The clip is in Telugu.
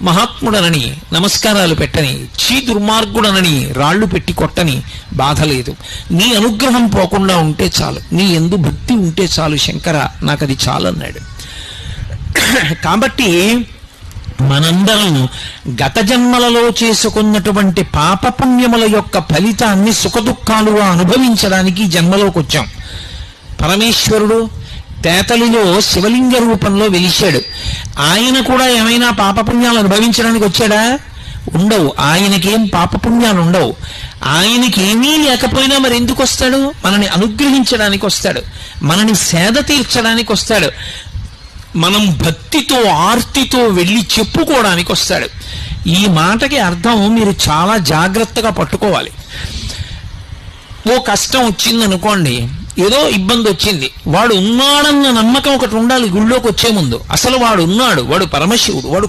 మహాత్ముడనని నమస్కారాలు పెట్టని, చీ దుర్మార్గుడనని రాళ్లు పెట్టి కొట్టని బాధ లేదు. నీ అనుగ్రహం పోకుండా ఉంటే చాలు, నీ యందు భక్తి ఉంటే చాలు శంకర, నాకు అది చాలన్నాడు. కాబట్టి మనందరం గత జన్మలలో చేసుకున్నటువంటి పాపపుణ్యముల యొక్క ఫలితాన్ని సుఖదుఖాలుగా అనుభవించడానికి జన్మలోకి వచ్చాం. పరమేశ్వరుడు తేతలిలో శివలింగ రూపంలో వెలిశాడు. ఆయన కూడా ఏమైనా పాపపుణ్యాలు అనుభవించడానికి వచ్చాడా? ఉండవు. ఆయనకేం పాపపుణ్యాలు ఉండవు. ఆయనకి ఏమీ లేకపోయినా మరి ఎందుకు వస్తాడు? మనని అనుగ్రహించడానికి వస్తాడు, మనని సేద తీర్చడానికి వస్తాడు, మనం భక్తితో ఆర్తితో వెళ్ళి చెప్పుకోవడానికి వస్తాడు. ఈ మాటకి అర్థం మీరు చాలా జాగ్రత్తగా పట్టుకోవాలి. ఓ కష్టం వచ్చిందనుకోండి, ఏదో ఇబ్బంది వచ్చింది, వాడు ఉన్నాడన్న నమ్మకం ఒకటి ఉండాలి గుళ్ళోకి వచ్చే ముందు. అసలు వాడు ఉన్నాడు, వాడు పరమశివుడు, వాడు